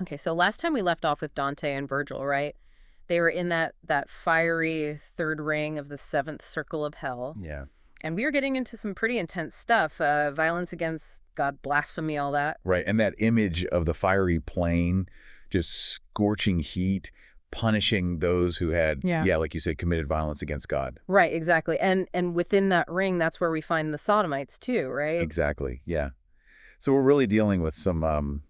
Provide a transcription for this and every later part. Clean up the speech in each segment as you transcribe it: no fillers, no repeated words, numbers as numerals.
Okay, so last time we left off with Dante and Virgil, right? They were in that fiery third ring of the seventh circle of hell. Yeah. And we were getting into some pretty intense stuff, violence against God, blasphemy, all that. Right. And that image of the fiery plane, just scorching heat, punishing those who had, Yeah. yeah, like you said, committed violence against God. Right, exactly. And within that ring, that's where we find the sodomites too, right? Exactly. Yeah. So we're really dealing with some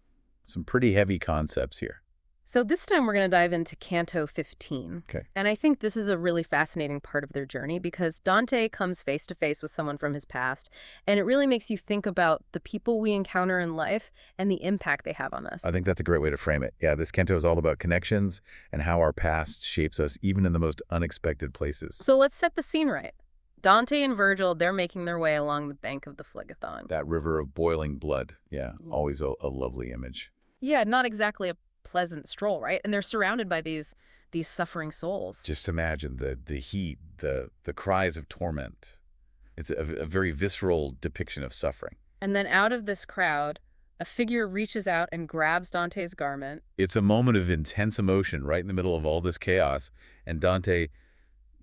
pretty heavy concepts here. So this time we're going to dive into Canto 15. Okay. And I think this is a really fascinating part of their journey because Dante comes face to face with someone from his past, and it really makes you think about the people we encounter in life and the impact they have on us. I think that's a great way to frame it. Yeah, this canto is all about connections and how our past shapes us even in the most unexpected places. So let's set the scene right. Dante and Virgil, they're making their way along the bank of the Phlegethon. That river of boiling blood. Yeah, always a lovely image. Yeah, not exactly a pleasant stroll, right? And they're surrounded by these suffering souls. Just imagine the heat, the cries of torment. It's a very visceral depiction of suffering. And then out of this crowd, a figure reaches out and grabs Dante's garment. It's a moment of intense emotion right in the middle of all this chaos. And Dante,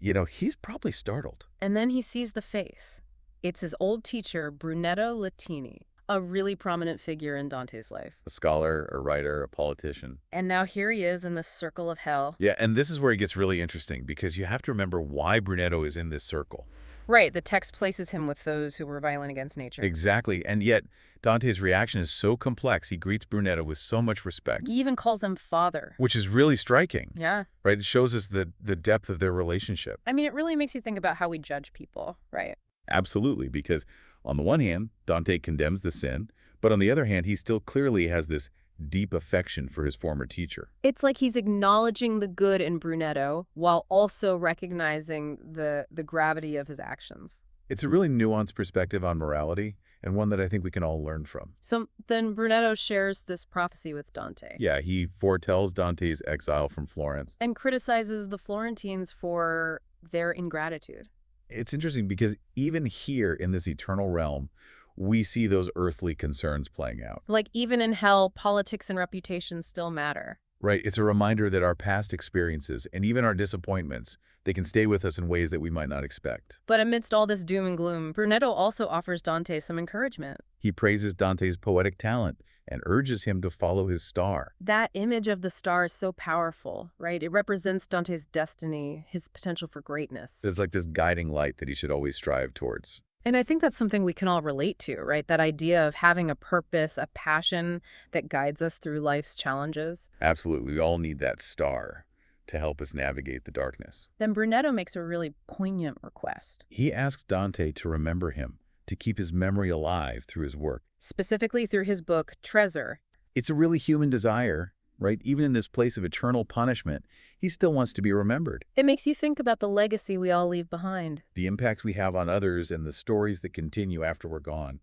he's probably startled. And then he sees the face. It's his old teacher, Brunetto Latini, a really prominent figure in Dante's life. A scholar, a writer, a politician. And now here he is in the circle of hell. Yeah, and this is where it gets really interesting because you have to remember why Brunetto is in this circle. Right, the text places him with those who were violent against nature. Exactly, and yet Dante's reaction is so complex. He greets Brunetto with so much respect. He even calls him father. Which is really striking. Yeah. Right? It shows us the depth of their relationship. I mean, it really makes you think about how we judge people, right? Absolutely, because on the one hand, Dante condemns the sin, but on the other hand, he still clearly has this deep affection for his former teacher. It's like he's acknowledging the good in Brunetto while also recognizing the gravity of his actions. It's a really nuanced perspective on morality, and one that I think we can all learn from. So then Brunetto shares this prophecy with Dante. Yeah, he foretells Dante's exile from Florence. And criticizes the Florentines for their ingratitude. It's interesting because even here in this eternal realm, we see those earthly concerns playing out. Like even in hell, politics and reputation still matter. Right. It's a reminder that our past experiences and even our disappointments, they can stay with us in ways that we might not expect. But amidst all this doom and gloom, Brunetto also offers Dante some encouragement. He praises Dante's poetic talent and urges him to follow his star. That image of the star is so powerful, right? It represents Dante's destiny, his potential for greatness. It's like this guiding light that he should always strive towards. And I think that's something we can all relate to, right? That idea of having a purpose, a passion that guides us through life's challenges. Absolutely. We all need that star to help us navigate the darkness. Then Brunetto makes a really poignant request. He asks Dante to remember him, to keep his memory alive through his work. Specifically through his book, Tresor. It's a really human desire, right? Even in this place of eternal punishment, he still wants to be remembered. It makes you think about the legacy we all leave behind. The impact we have on others and the stories that continue after we're gone.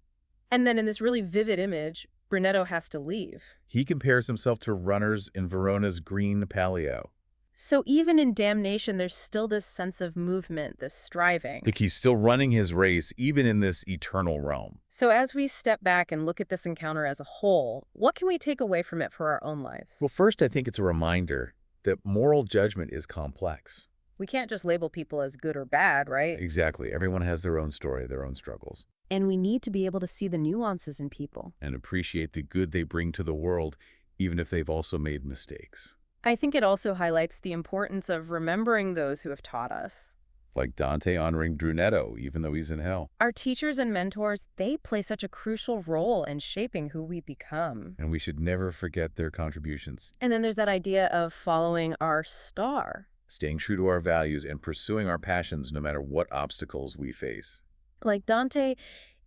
And then in this really vivid image, Brunetto has to leave. He compares himself to runners in Verona's green palio. So even in damnation, there's still this sense of movement, this striving. Like he's still running his race, even in this eternal realm. So as we step back and look at this encounter as a whole, what can we take away from it for our own lives? Well, first, I think it's a reminder that moral judgment is complex. We can't just label people as good or bad, right? Exactly. Everyone has their own story, their own struggles. And we need to be able to see the nuances in people. And appreciate the good they bring to the world, even if they've also made mistakes. I think it also highlights the importance of remembering those who have taught us. Like Dante honoring Brunetto, even though he's in hell. Our teachers and mentors, they play such a crucial role in shaping who we become. And we should never forget their contributions. And then there's that idea of following our star. Staying true to our values and pursuing our passions no matter what obstacles we face. Like Dante,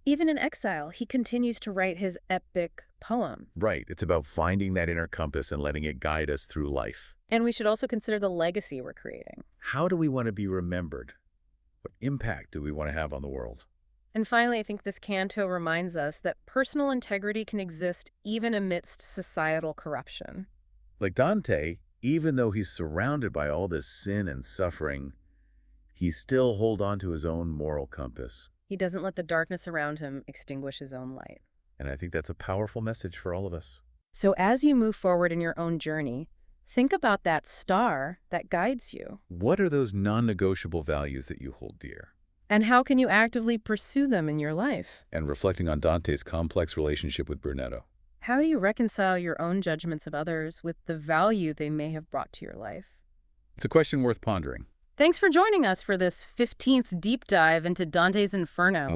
even in exile, he continues to write his epic poem. Right. It's about finding that inner compass and letting it guide us through life. And we should also consider the legacy we're creating. How do we want to be remembered? What impact do we want to have on the world? And finally, I think this canto reminds us that personal integrity can exist even amidst societal corruption. Like Dante, even though he's surrounded by all this sin and suffering, he still holds on to his own moral compass. He doesn't let the darkness around him extinguish his own light. And I think that's a powerful message for all of us. So as you move forward in your own journey, think about that star that guides you. What are those non-negotiable values that you hold dear? And how can you actively pursue them in your life? And reflecting on Dante's complex relationship with Brunetto. How do you reconcile your own judgments of others with the value they may have brought to your life? It's a question worth pondering. Thanks for joining us for this 15th deep dive into Dante's Inferno.